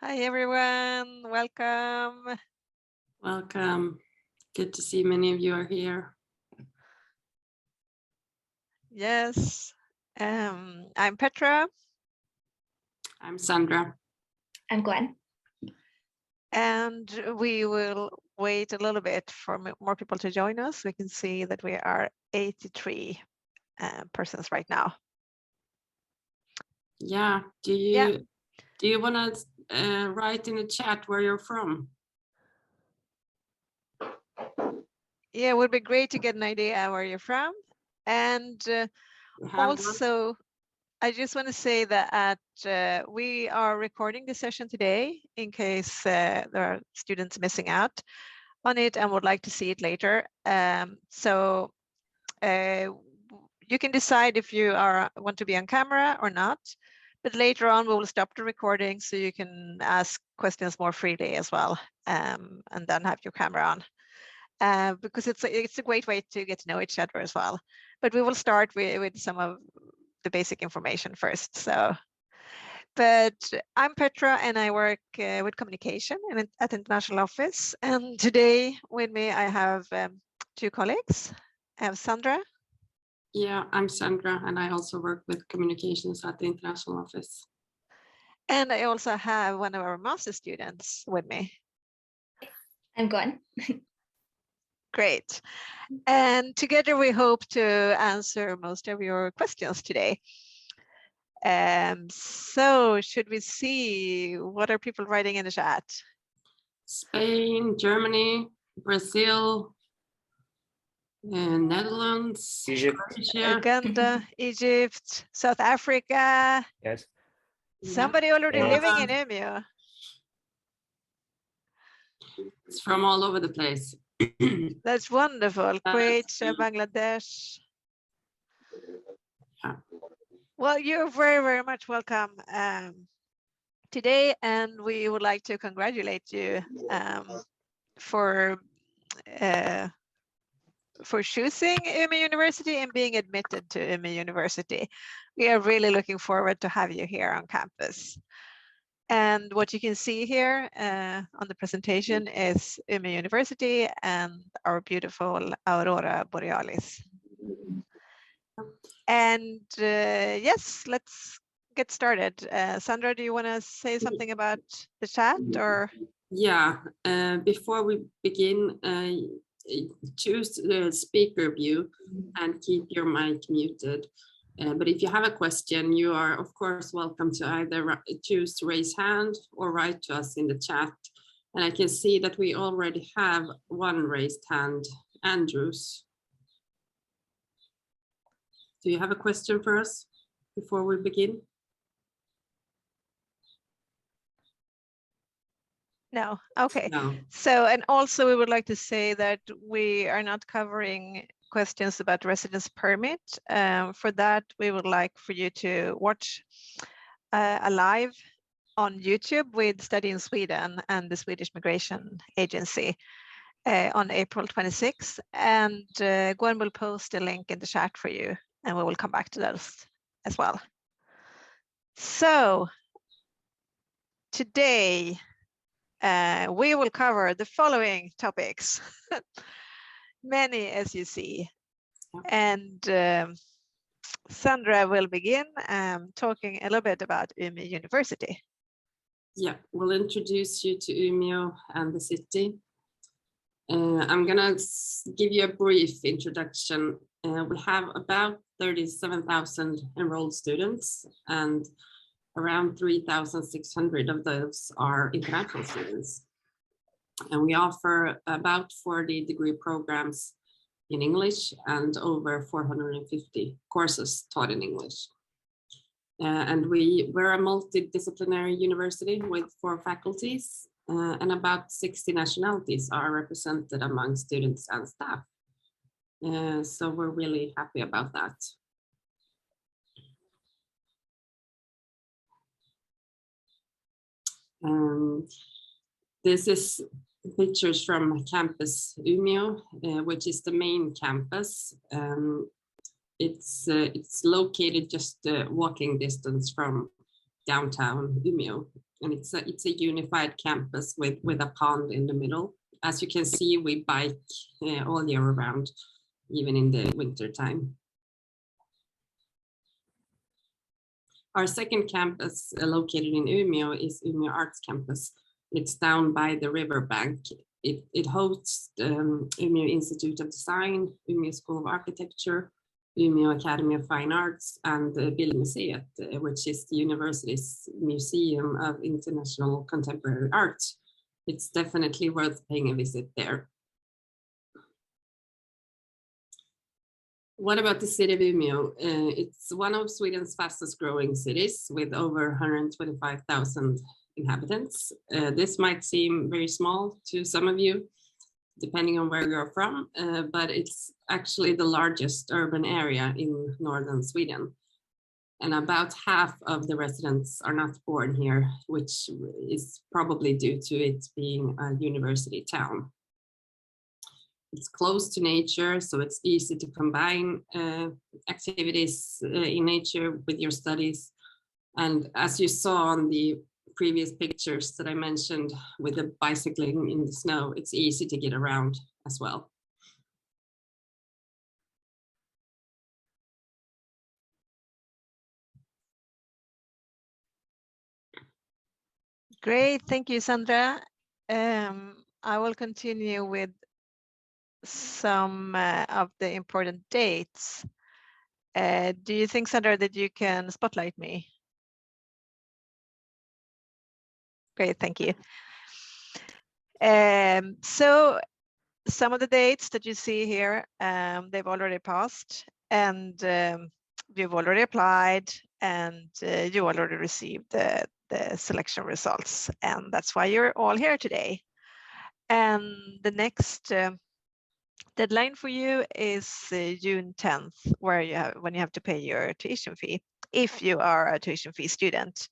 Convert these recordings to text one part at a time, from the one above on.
Hi everyone, welcome. Welcome. Good to see many of you are here. Yes, I'm Petra. I'm Sandra. I'm Gwen. And we will wait a little bit for more people to join us. We can see that we are 83 persons right now. Yeah. Do you want to write in the chat where you're from? Yeah, it would be great to get an idea where you're from. And also, I just want to say that we are recording the session today in case there are students missing out on it and would like to see it later. So you can decide if you want to be on camera or not, but later on we will stop the recording so you can ask questions more freely as well, and then have your camera on. Because it's a great way to get to know each other as well. But we will start with some of the basic information first. But I'm Petra and I work with communication at the international office. And today with me I have two colleagues. I have Sandra. Yeah, I'm Sandra and I also work with communications at the international office. And I also have one of our master students with me. I'm Gwen. Great. And together we hope to answer most of your questions today. So should we see what are people writing in the chat? Spain, Germany, Brazil, Netherlands, Egypt, Croatia. Uganda, Egypt, South Africa. yes. Somebody already living in Umeå. It's from all over the place. That's wonderful. Croatia, Bangladesh. Yeah. Well, you're very, very much welcome today, and we would like to congratulate you for choosing Umeå University and being admitted to Umeå University. We are really looking forward to have you here on campus. And what you can see here on the presentation is Umeå University and our beautiful Aurora Borealis. And yes, let's get started. Sandra, do you want to say something about the chat or? Yeah, before we begin, choose the speaker view and keep your mic muted. But if you have a question, you are of course welcome to either choose to raise hand or write to us in the chat. And I can see that we already have one raised hand, Andrews. Do you have a question for us before we begin? No, okay. No. So, and also we would like to say that we are not covering questions about residence permit. For that, we would like for you to watch a live on YouTube with Study in Sweden and the Swedish Migration Agency on April 26th. And Gwen will post a link in the chat for you, and we will come back to those as well. So today, we will cover the following topics, many as you see. And Sandra will begin talking a little bit about Umeå University. Yeah, we'll introduce you to Umeå and the city. I'm gonna give you a brief introduction. We have about 37,000 enrolled students and around 3,600 of those are international students. And we offer about 40 degree programs in English and over 450 courses taught in English. And we're a multidisciplinary university with 4 faculties and about 60 nationalities are represented among students and staff. So we're really happy about that. This is pictures from campus Umeå, which is the main campus. It's located just walking distance from downtown Umeå. and it's a unified campus with a pond in the middle. As you can see, we bike all year round, even in the winter time. Our second campus located in Umeå is Umeå Arts Campus. It's down by the riverbank. It hosts Umeå Institute of Design, Umeå School of Architecture, Umeå Academy of Fine Arts, and Bildmuseet, which is the university's Museum of International Contemporary Art. It's definitely worth paying a visit there. What about the city of Umeå? It's one of Sweden's fastest growing cities with over 125,000 inhabitants. This might seem very small to some of you, depending on where you're from, but it's actually the largest urban area in northern Sweden. And about half of the residents are not born here, which is probably due to it being a university town. It's close to nature, so it's easy to combine activities in nature with your studies. And as you saw on the previous pictures that I mentioned with the bicycling in the snow, it's easy to get around as well. Great, thank you, Sandra. I will continue with some of the important dates. Do you think, Sandra, that you can spotlight me? Great, thank you. So some of the dates that you see here, they've already passed, and you've already applied, and you already received the selection results, and that's why you're all here today. And the next deadline for you is June 10th, when you have to pay your tuition fee, if you are a tuition fee student.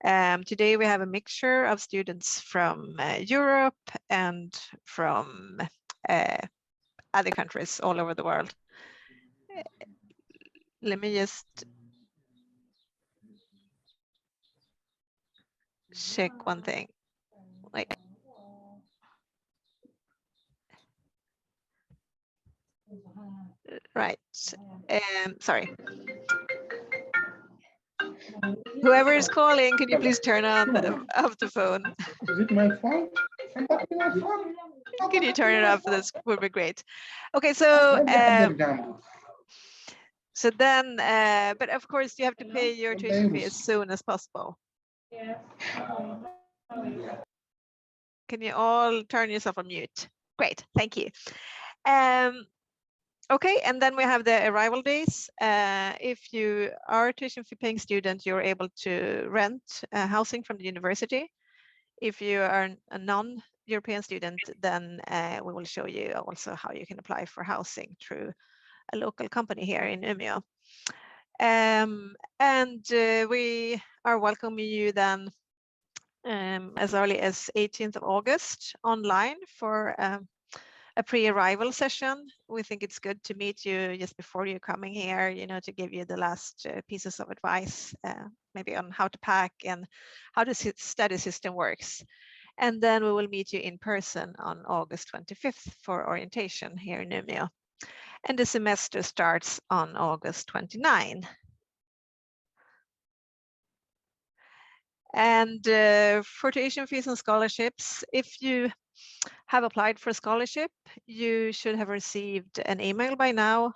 Today we have a mixture of students from Europe and from other countries all over the world. Let me just check one thing. Wait. Right. Sorry. Whoever is calling, can you please turn on off the phone? Is it my phone? Somebody my phone? Can you turn it off? This would be great. Okay, so then, but of course you have to pay your tuition fee as soon as possible. Can you all turn yourself on mute? Great, thank you. Okay, and then we have the arrival days. If you are a tuition fee paying student, you're able to rent housing from the university. If you are a non-European student, then we will show you also how you can apply for housing through a local company here in Umeå. We are welcoming you then as early as 18th of August online for a pre-arrival session. We think it's good to meet you just before you're coming here, you know, to give you the last pieces of advice, maybe on how to pack and how the study system works. And then we will meet you in person on August 25th for orientation here in Umeå. And the semester starts on August 29. And for tuition fees and scholarships, if you have applied for a scholarship, you should have received an email by now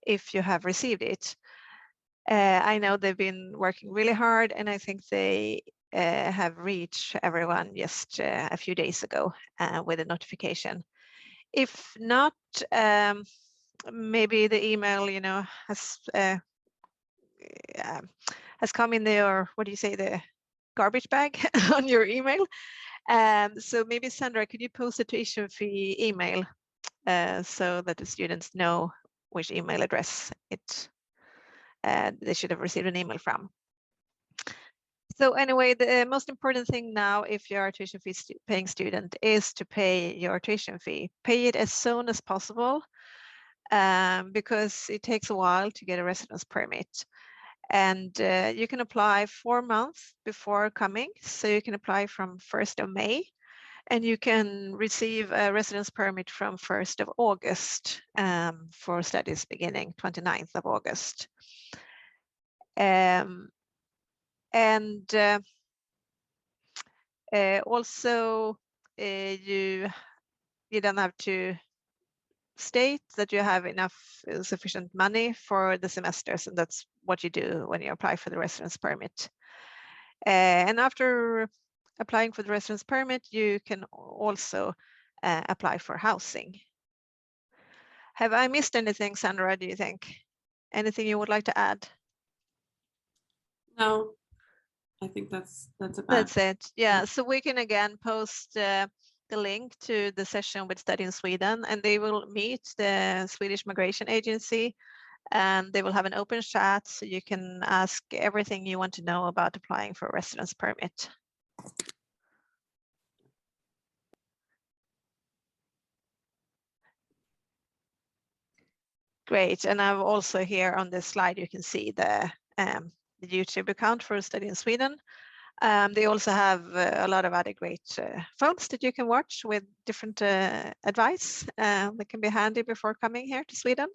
if you have received it. I know they've been working really hard, and I think they have reached everyone just a few days ago with a notification. If not, maybe the email, you know, has come in the, what do you say, the garbage bag on your email. So maybe Sandra, could you post a tuition fee email so that the students know which email address they should have received an email from. So anyway, the most important thing now, if you are a tuition fee paying student, is to pay your tuition fee. Pay it as soon as possible because it takes a while to get a residence permit. And you can apply 4 months before coming. So you can apply from 1st of May, and you can receive a residence permit from 1st of August for studies beginning 29th of August. Also, you don't have to state that you have enough sufficient money for the semesters, and that's what you do when you apply for the residence permit. And after applying for the residence permit, you can also apply for housing. Have I missed anything, Sandra, do you think? Anything you would like to add? No, I think that's about. That's it. Yeah, so we can again post the link to the session with Study in Sweden, and they will meet the Swedish Migration Agency, and they will have an open chat so you can ask everything you want to know about applying for a residence permit. Great, and I've also here on this slide, you can see the YouTube account for Study in Sweden. They also have a lot of other great films that you can watch with different advice that can be handy before coming here to Sweden.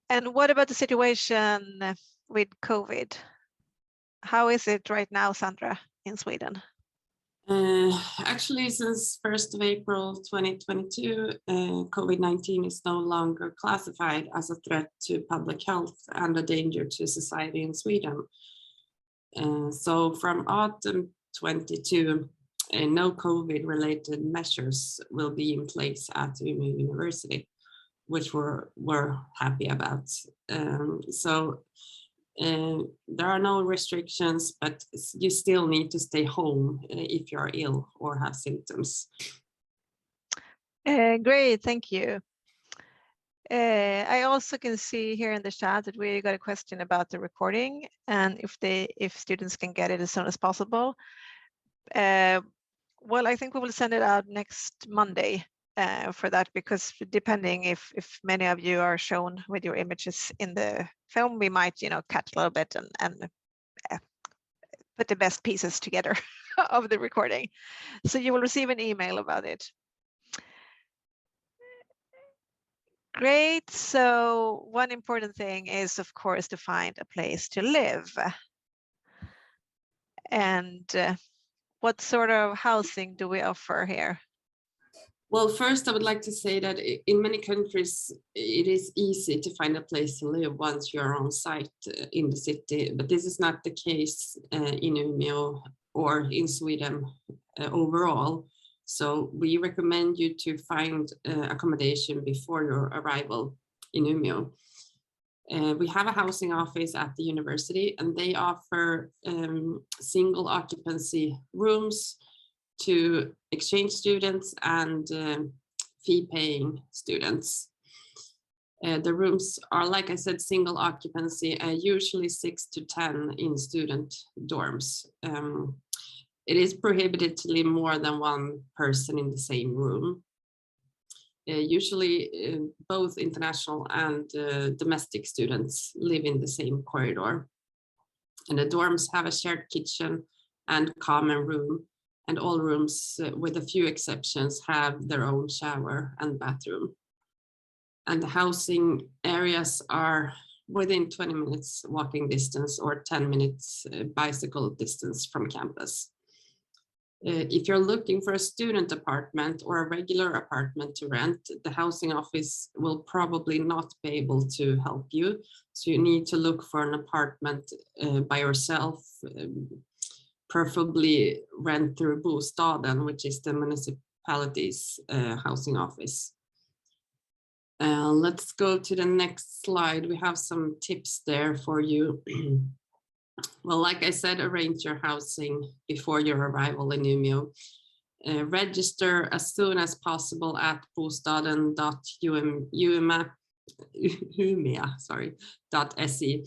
And what about the situation with COVID? How is it right now, Sandra, in Sweden? Actually, since 1st of April 2022, COVID-19 is no longer classified as a threat to public health and a danger to society in Sweden. So from autumn 22, no COVID-related measures will be in place at Umeå University, which we're happy about. There are no restrictions, but you still need to stay home if you're ill or have symptoms. Great, thank you. I also can see here in the chat that we got a question about the recording and if students can get it as soon as possible. Well, I think we will send it out next Monday for that, because depending if many of you are shown with your images in the film, we might, cut a little bit and put the best pieces together of the recording. So you will receive an email about it. Great. So one important thing is, of course, to find a place to live. And what sort of housing do we offer here? Well, first, I would like to say that in many countries, it is easy to find a place to live once you're on site in the city, but this is not the case in Umeå or in Sweden overall. So we recommend you to find accommodation before your arrival in Umeå. We have a housing office at the university, and they offer single occupancy rooms to exchange students and fee-paying students. The rooms are, like I said, single occupancy, usually 6 to 10 in student dorms. It is prohibited to live more than one person in the same room. Usually both international and domestic students live in the same corridor. And the dorms have a shared kitchen and common room, and all rooms, with a few exceptions, have their own shower and bathroom. And the housing areas are within 20 minutes walking distance or 10 minutes bicycle distance from campus. If you're looking for a student apartment or a regular apartment to rent, the housing office will probably not be able to help you. So you need to look for an apartment by yourself, preferably rent through Bostaden, which is the municipality's housing office. Let's go to the next slide. We have some tips there for you. Well, like I said, arrange your housing before your arrival in Umeå. Register as soon as possible at bostaden.umea.se.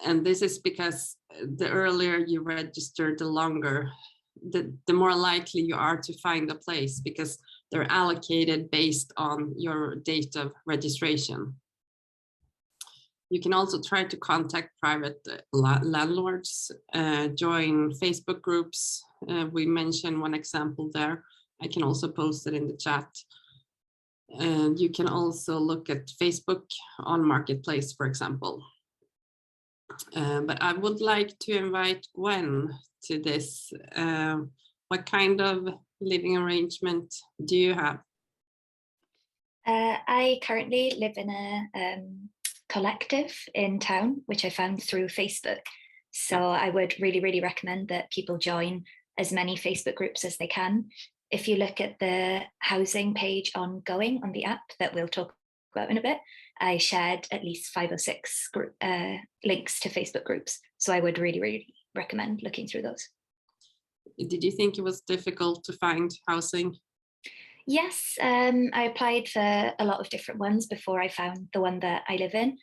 And this is because the earlier you register, the more likely you are to find a place, because they're allocated based on your date of registration. You can also try to contact private landlords, join Facebook groups. We mentioned one example there. I can also post it in the chat. And you can also look at Facebook on Marketplace, for example. But I would like to invite Gwen to this. What kind of living arrangement do you have? I currently live in a collective in town, which I found through Facebook. So I would really recommend that people join as many Facebook groups as they can. If you look at the housing page on Going on the app that we'll talk about in a bit, I shared at least 5 or 6 links to Facebook groups. So I would really recommend looking through those. Did you think it was difficult to find housing? Yes, I applied for a lot of different ones before I found the one that I live in.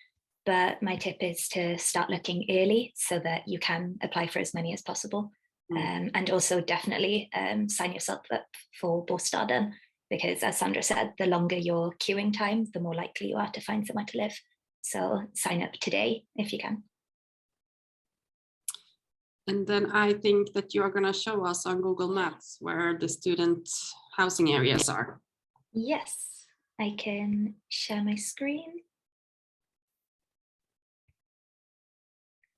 But my tip is to start looking early so that you can apply for as many as possible. And also definitely sign yourself up for bostaden, because as Sandra said, the longer your queuing time, the more likely you are to find somewhere to live. So sign up today if you can. And then I think that you are going to show us on Google Maps where the student housing areas are. Yes, I can share my screen.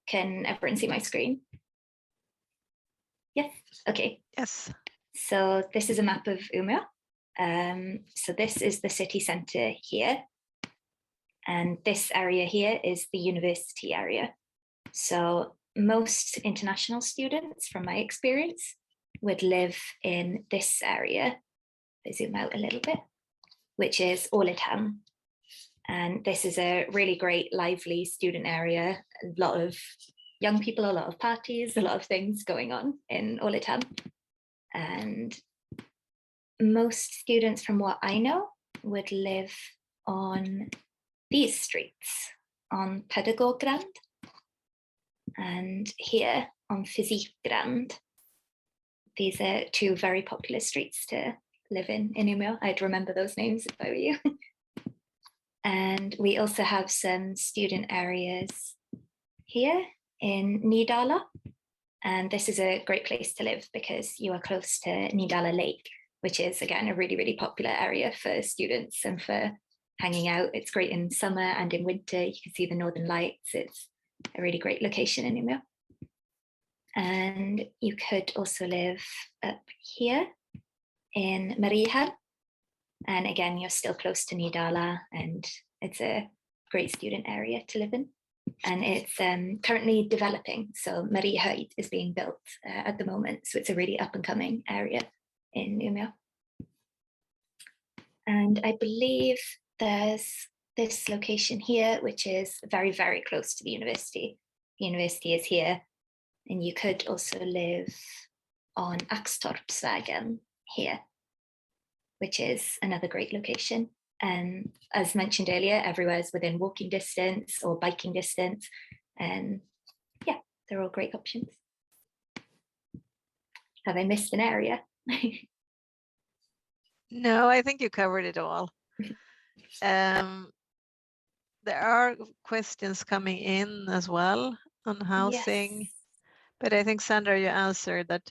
Can everyone see my screen? Yes, okay. Yes. So this is a map of Umeå. So this is the city center here. And this area here is the university area. So most international students, from my experience, would live in this area. I zoom out a little bit, which is Ålidhem. And this is a really great, lively student area. A lot of young people, a lot of parties, a lot of things going on in Ålidhem. And most students, from what I know, would live on these streets, on Pedagoggrand, and here on Fysikgrand. These are 2 very popular streets to live in Umeå. I'd remember those names if I were you. And we also have some student areas here in Nydala. And this is a great place to live because you are close to Nydala Lake, which is, again, a really popular area for students and for hanging out. It's great in summer and in winter. You can see the northern lights. It's a really great location in Umeå. And you could also live up here in Mariehamn. And again, you're still close to Nydala, and it's a great student area to live in. And it's currently developing. So Mariehöjd is being built at the moment. So it's a really up and coming area in Umeå. And I believe there's this location here, which is very close to the university. The university is here. And you could also live on Axtorpsvägen here, which is another great location. And as mentioned earlier, everywhere is within walking distance or biking distance. And yeah, they're all great options. Have I missed an area? No, I think you covered it all. There are questions coming in as well on housing, Yes. but I think, Sandra, you answered that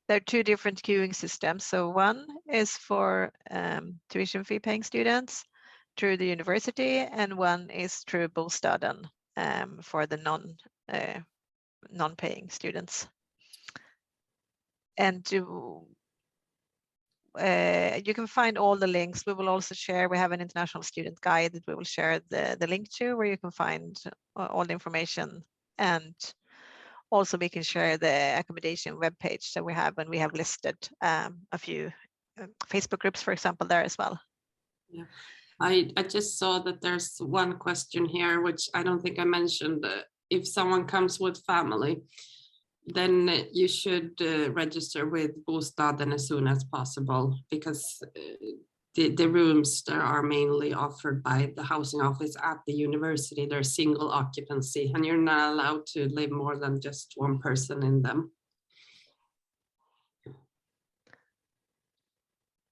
there are 2 different queuing systems. So one is for tuition fee paying students through the university, and one is through bostaden for the non-paying students. And you can find all the links. We will also share, we have an international student guide that we will share the link to, where you can find all the information. And also we can share the accommodation webpage that we have, and we have listed a few Facebook groups, for example, there as well. Yeah, I just saw that there's one question here, which I don't think I mentioned. If someone comes with family, then you should register with bostaden as soon as possible, because the rooms that are mainly offered by the housing office at the university, they're single occupancy, and you're not allowed to live more than just one person in them.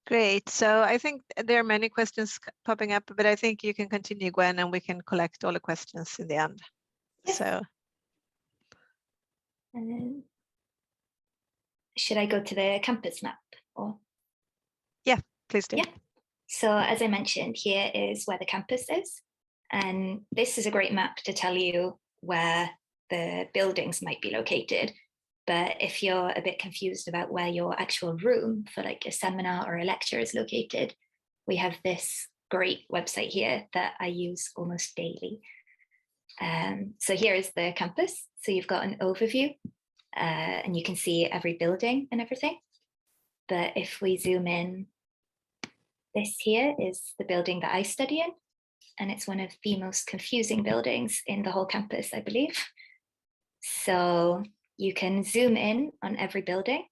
Great. So I think there are many questions popping up, but I think you can continue, Gwen, and we can collect all the questions in the end. Yes. So should I go to the campus map? Or please do. Yeah. So as I mentioned, here is where the campus is. And this is a great map to tell you where the buildings might be located. But if you're a bit confused about where your actual room for like a seminar or a lecture is located, we have this great website here that I use almost daily. So here is the campus. So you've got an overview and you can see every building and everything. But if we zoom in, this here is the building that I study in, and it's one of the most confusing buildings in the whole campus, I believe. So you can zoom in on every building,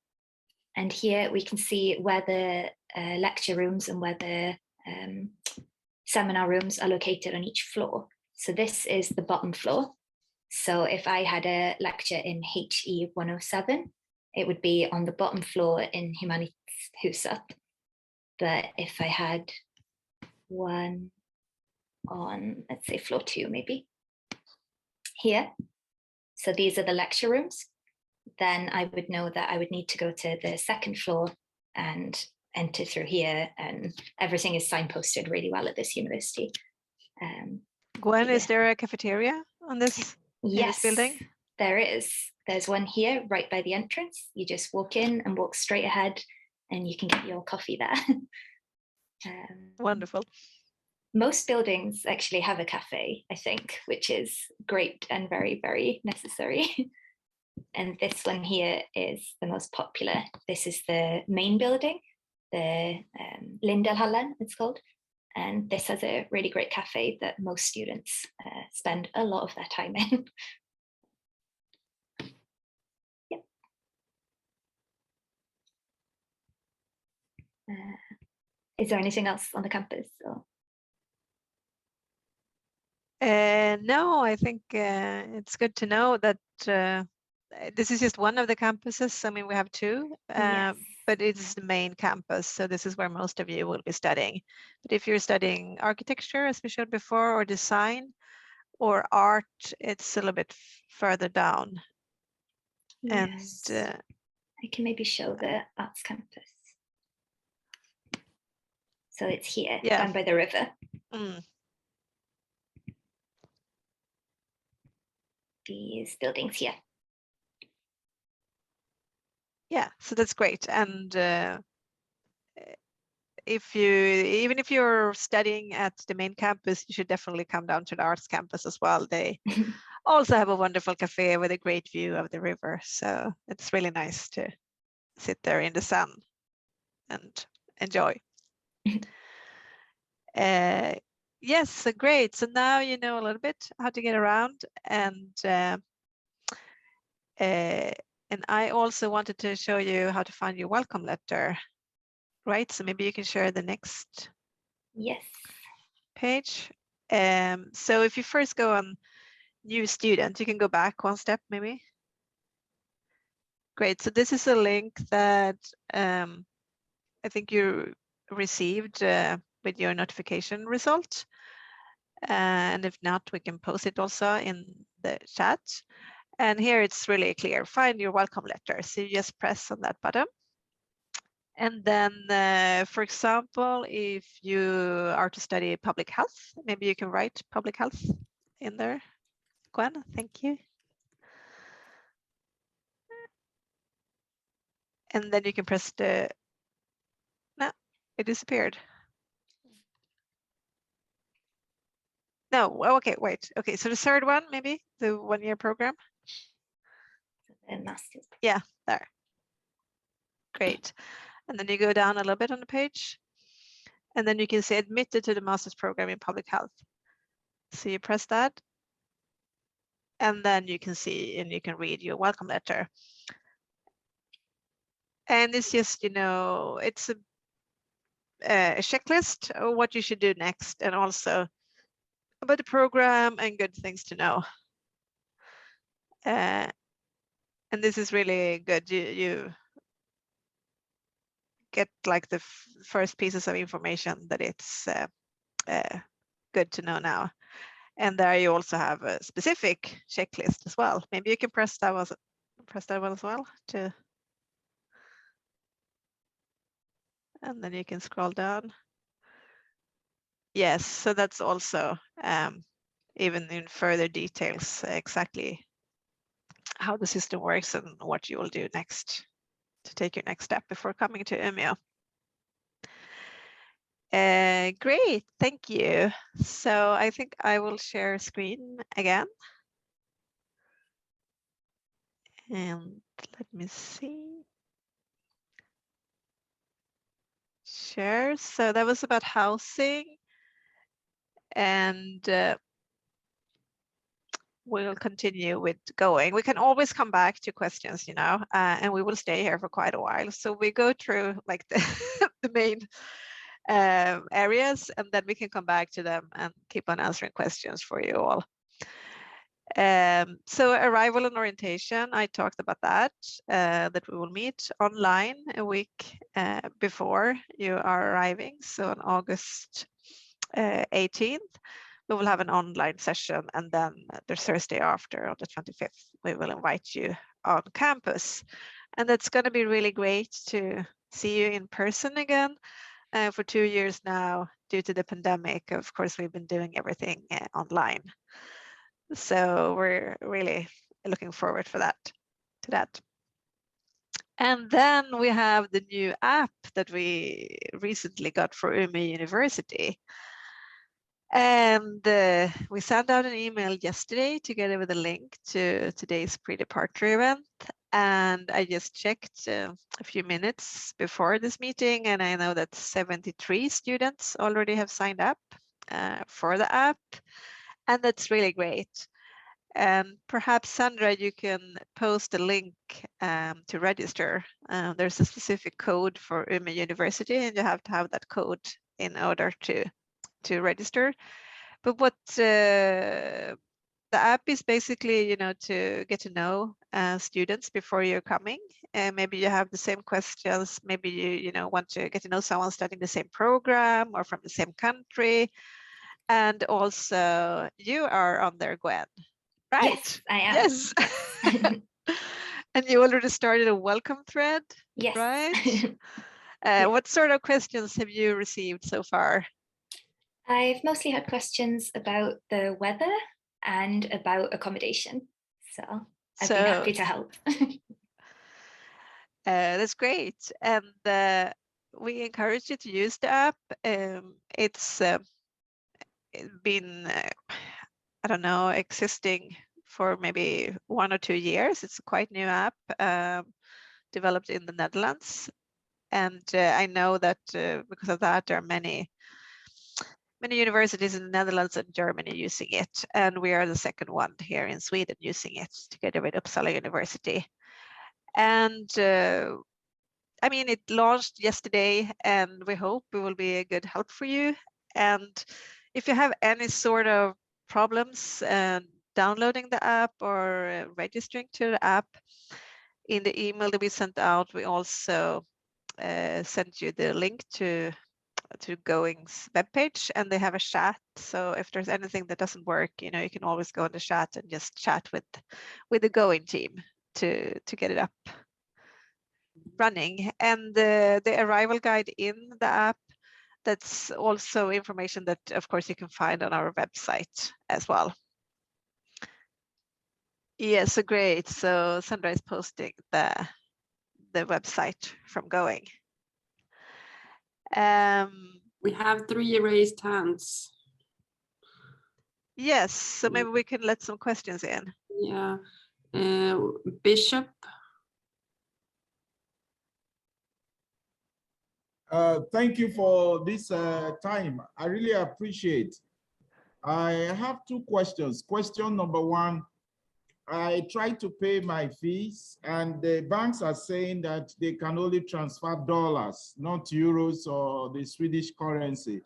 and here we can see where the lecture rooms and where the seminar rooms are located on each floor. So this is the bottom floor. So if I had a lecture in HE 107, it would be on the bottom floor in Humanityhuset. But if I had one on, let's say floor 2, maybe here, so these are the lecture rooms, then I would know that I would need to go to the second floor and enter through here, and everything is signposted really well at this university. Gwen, Yeah. is there a cafeteria on this, in this building? There is. There's one here right by the entrance. You just walk in and walk straight ahead and you can get your coffee there. Wonderful. Most buildings actually have a cafe, I think, which is great and very, very necessary. And this one here is the most popular. This is the main building, the Lindelhallen, it's called. And this has a really great cafe that most students spend a lot of their time in. Yep. Is there anything else on the campus? Or? No, I think it's good to know that this is just one of the campuses. I mean, we have two, Yes. but it's the main campus. So this is where most of you will be studying. But if you're studying architecture, as we showed before, or design or art, it's a little bit further down. Yes. And I can maybe show the arts campus. So it's here, down by the river. These buildings here. Yeah, so that's great. And even if you're studying at the main campus, you should definitely come down to the arts campus as well. They also have a wonderful cafe with a great view of the river. So it's really nice to sit there in the sun and enjoy. Yes, so great. So now you know a little bit how to get around, and I also wanted to show you how to find your welcome letter, right? So maybe you can share the next page. So if you first go on new student, you can go back one step maybe. Great, so this is a link that I think you received with your notification result. And if not, we can post it also in the chat. And here it's really clear, find your welcome letter. So you just press on that button. And then, for example, if you are to study public health, maybe you can write public health in there. Gwen, thank you. And then you can press the, no, it disappeared. No, okay, wait. Okay, so the third one, maybe the 1-year program. Yeah, there. Great. And then you go down a little bit on the page, and then you can say admitted to the master's program in public health. So you press that, and then you can see and you can read your welcome letter. And it's just, you know, it's a checklist of what you should do next, and also about the program and good things to know. And this is really good. You get like the first pieces of information that it's good to know now. And there you also have a specific checklist as well. Maybe you can press that one as well to, and then you can scroll down. Yes, so that's also even in further details exactly how the system works and what you will do next to take your next step before coming to Umeå. Great, thank you. So I think I will share screen again. And let me see. Share. So that was about housing. And we'll continue with going. We can always come back to questions, you know, and we will stay here for quite a while. So we go through like the, the main areas, and then we can come back to them and keep on answering questions for you all. So arrival and orientation, I talked about that, that we will meet online a week before you are arriving. So on August 18th, we will have an online session, and then the Thursday after, on the 25th, we will invite you on campus. And that's going to be really great to see you in person again. For 2 years now, due to the pandemic, of course, we've been doing everything online. So we're really looking forward to that. And then we have the new app that we recently got for Umeå University. And we sent out an email yesterday together with a link to today's pre-departure event. And I just checked a few minutes before this meeting, and I know that 73 students already have signed up for the app. And that's really great. And perhaps, Sandra, you can post a link to register. There's a specific code for Umeå University, and you have to have that code in order to register. But what the app is basically, you know, to get to know students before you're coming. And maybe you have the same questions. Maybe you know, want to get to know someone studying the same program or from the same country. And also, you are on there, Gwen, right? Yes, I am. Yes. And you already started a welcome thread, Yes. right? What sort of questions have you received so far? I've mostly had questions about the weather and about accommodation. So I've been happy to help. That's great. And we encourage you to use the app. It's been, I don't know, existing for maybe 1 or 2 years. It's a quite new app developed in the Netherlands. And I know that because of that, there are many universities in the Netherlands and Germany using it. And we are the second one here in Sweden using it together with Uppsala University. And I mean, it launched yesterday, and we hope it will be a good help for you. And if you have any sort of problems downloading the app or registering to the app, in the email that we sent out, we also sent you the link to Going's webpage, and they have a chat. So if there's anything that doesn't work, you know, you can always go in the chat and just chat with the Going team to get it up running. And the arrival guide in the app, that's also information that, of course, you can find on our website as well. Yeah, so great. So Sandra is posting the website from Going. We have 3 raised hands. Yes, so maybe we can let some questions in. Yeah, Bishop. Thank you for this time. I really appreciate. I have 2 questions. Question number 1, I tried to pay my fees, and the banks are saying that they can only transfer dollars, not euros or the Swedish currency.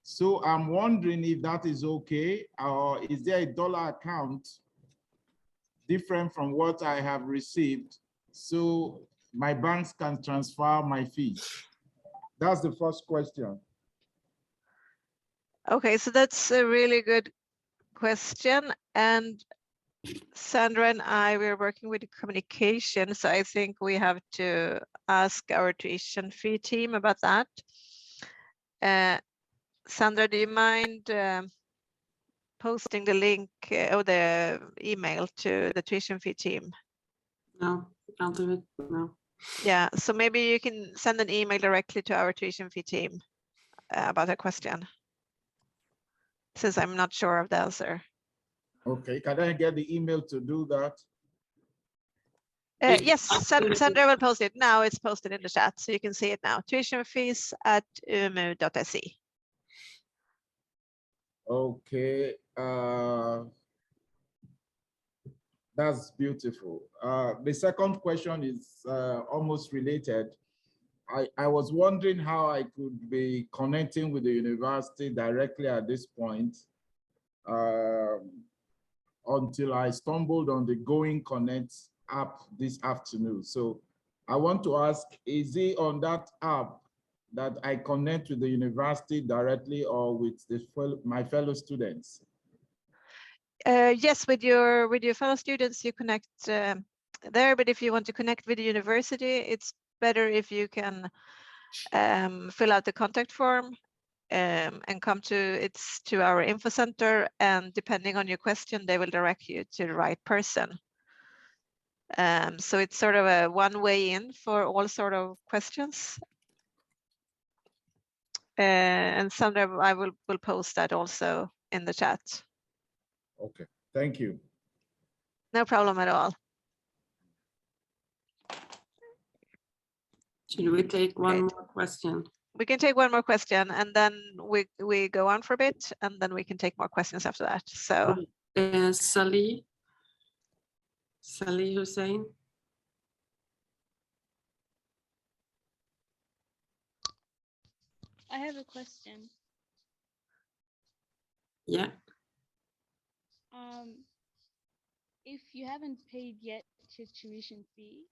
So I'm wondering if that is okay, or is there a dollar account different from what I have received? So my banks can transfer my fees? That's the first question. Okay, so that's a really good question. And Sandra and I, we're working with the communication, so I think we have to ask our tuition fee team about that. Sandra, do you mind posting the link or the email to the tuition fee team? No, I'll do it now. Yeah, so maybe you can send an email directly to our tuition fee team about a question, since I'm not sure of the answer. Okay, can I get the email to do that? Yes, Sandra will post it. Now it's posted in the chat, so you can see it now. tuitionfees@umu.se. Okay, that's beautiful. The second question is almost related. I was wondering how I could be connecting with the university directly at this point until I stumbled on the Going Connect app this afternoon. So I want to ask, is it on that app that I connect with the university directly or with my fellow students? Yes, with your fellow students, you connect there. But if you want to connect with the university, it's better if you can fill out the contact form and come to our info center. And depending on your question, they will direct you to the right person. So it's sort of a one way in for all sort of questions. And Sandra, I will post that also in the chat. Okay, thank you. No problem at all. Should we take one more question? We can take one more question, and then we go on for a bit, and then we can take more questions after that. So Salih Hussein. I have a question. Yeah. If you haven't paid yet your tuition fee,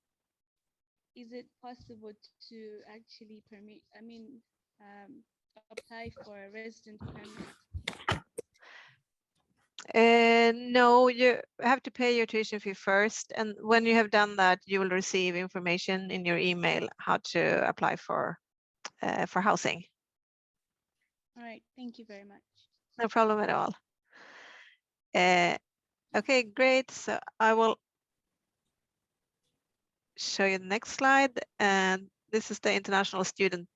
is it possible to actually apply for a resident permit? no, you have to pay your tuition fee first, and when you have done that, you will receive information in your email how to apply for housing. All right, thank you very much. No problem at all. Okay, great. So I will show you the next slide. And this is the international student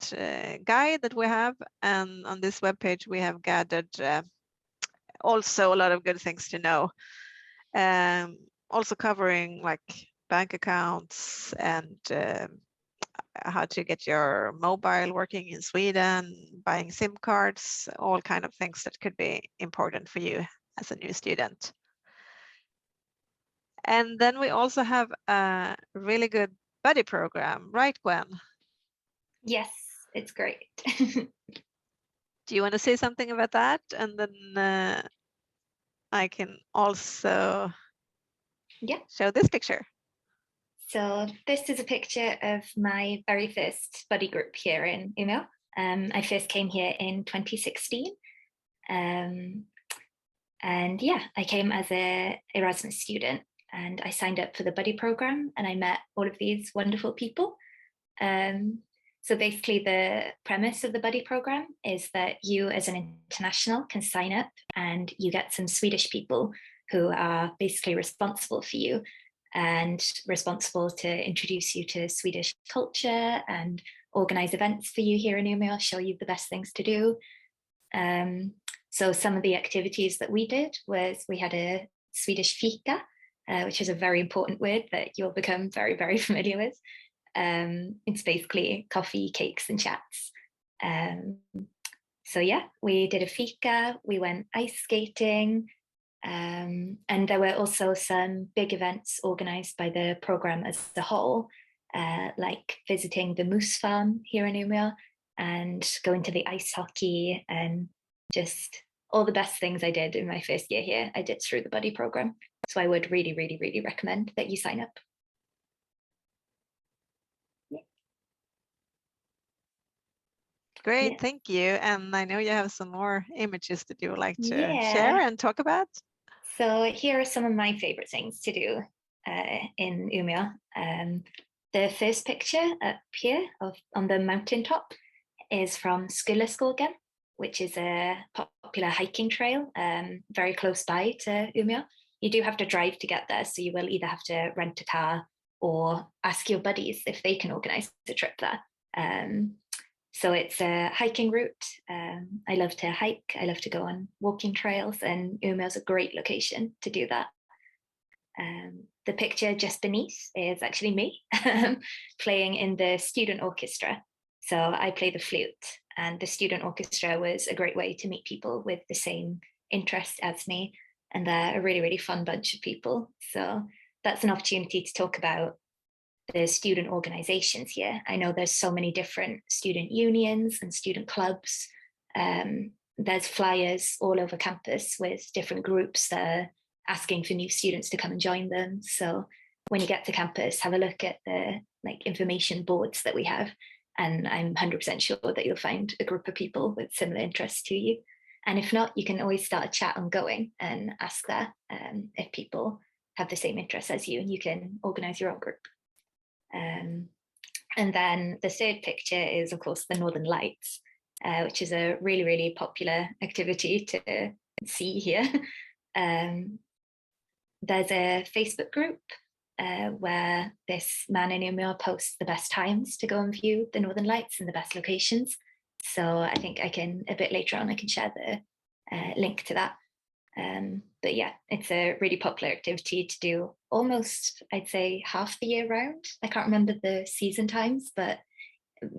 guide that we have. And on this webpage, we have gathered also a lot of good things to know. Also covering like bank accounts and how to get your mobile working in Sweden, buying SIM cards, all kind of things that could be important for you as a new student. And then we also have a really good buddy program, right, Gwen? Yes, it's great. Do you want to say something about that? And then I can also show this picture. So this is a picture of my very first buddy group here in Umeå. I first came here in 2016. And yeah, I came as an Erasmus student and I signed up for the buddy program and I met all of these wonderful people. So basically the premise of the buddy program is that you as an international can sign up and you get some Swedish people who are basically responsible for you and responsible to introduce you to Swedish culture and organize events for you here in Umeå, show you the best things to do. So some of the activities that we did was we had a Swedish fika, which is a very important word that you'll become very, very familiar with. It's basically coffee, cakes, and chats. So yeah, we did a fika, we went ice skating, and there were also some big events organized by the program as a whole, like visiting the moose farm here in Umeå and going to the ice hockey and just all the best things I did in my first year here, I did through the buddy program. So I would really, really, really recommend that you sign up. Great, Yeah. thank you. And I know you have some more images that you would like to Yeah. share and talk about. So here are some of my favorite things to do in Umeå. The first picture up here on the mountaintop is from Skulleskogen, which is a popular hiking trail very close by to Umeå. You do have to drive to get there, so you will either have to rent a car or ask your buddies if they can organize a trip there. So it's a hiking route. I love to hike. I love to go on walking trails, and Umeå is a great location to do that. The picture just beneath is actually me playing in the student orchestra. So I play the flute, and the student orchestra was a great way to meet people with the same interests as me. And they're a really, really fun bunch of people. So that's an opportunity to talk about the student organizations here. I know there's so many different student unions and student clubs. There's flyers all over campus with different groups that are asking for new students to come and join them. So when you get to campus, have a look at the information boards that we have. And I'm 100% sure that you'll find a group of people with similar interests to you. And if not, you can always start a chat ongoing and ask there if people have the same interests as you, and you can organize your own group. And then the third picture is, of course, the Northern Lights, which is a really, really popular activity to see here. There's a Facebook group where this man in Umeå posts the best times to go and view the Northern Lights and the best locations. So I think I can, a bit later on, I can share the link to that. But yeah, it's a really popular activity to do almost, I'd say, half the year round. I can't remember the season times, but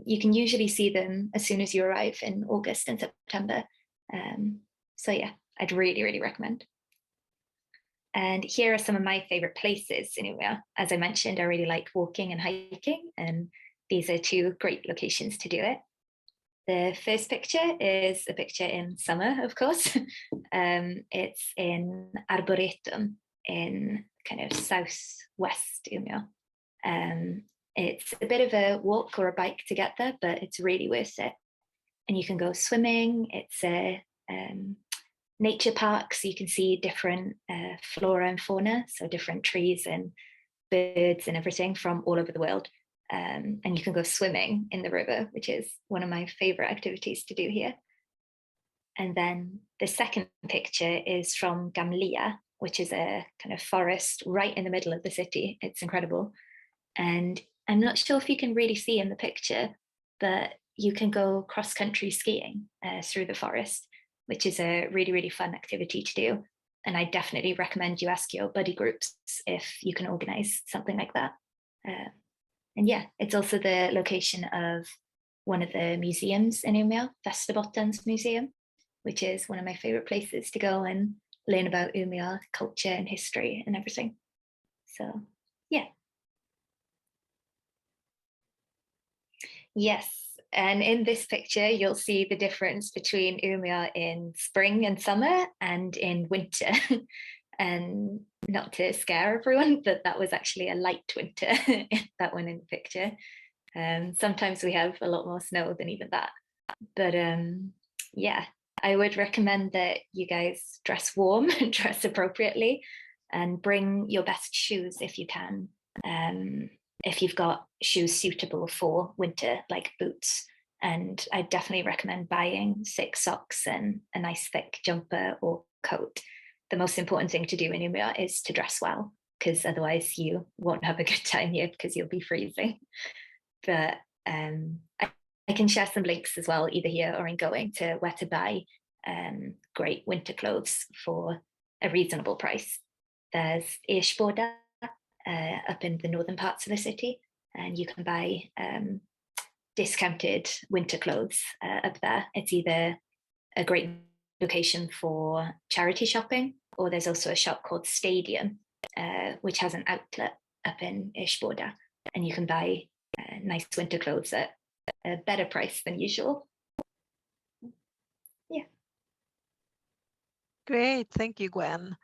you can usually see them as soon as you arrive in August and September. So yeah, I'd really, really recommend. And here are some of my favorite places in Umeå. As I mentioned, I really like walking and hiking, and these are two great locations to do it. The first picture is a picture in summer, of course. It's in Arboretum in kind of southwest Umeå. It's a bit of a walk or a bike to get there, but it's really worth it. And you can go swimming. It's a nature park, so you can see different flora and fauna, so different trees and birds and everything from all over the world. And you can go swimming in the river, which is one of my favorite activities to do here. And then the second picture is from Gamlia, which is a kind of forest right in the middle of the city. It's incredible. And I'm not sure if you can really see in the picture, but you can go cross-country skiing through the forest, which is a really, really fun activity to do. And I definitely recommend you ask your buddy groups if you can organize something like that. And yeah, it's also the location of one of the museums in Umeå, Västerbotten's Museum, which is one of my favorite places to go and learn about Umeå culture and history and everything. So yeah. Yes, and in this picture, you'll see the difference between Umeå in spring and summer and in winter. And not to scare everyone, but that was actually a light winter, that one in the picture. Sometimes we have a lot more snow than even that. But yeah, I would recommend that you guys dress warm and dress appropriately and bring your best shoes if you can. If you've got shoes suitable for winter, like boots. And I definitely recommend buying thick socks and a nice thick jumper or coat. The most important thing to do in Umeå is to dress well, because otherwise you won't have a good time here because you'll be freezing. But I can share some links as well, either here or in going, to where to buy great winter clothes for a reasonable price. There's Ersboda up in the northern parts of the city, and you can buy discounted winter clothes up there. It's either a great location for charity shopping, or there's also a shop called Stadium, which has an outlet up in Ersboda, and you can buy nice winter clothes at a better price than usual. Yeah. Great, thank you, Gwen.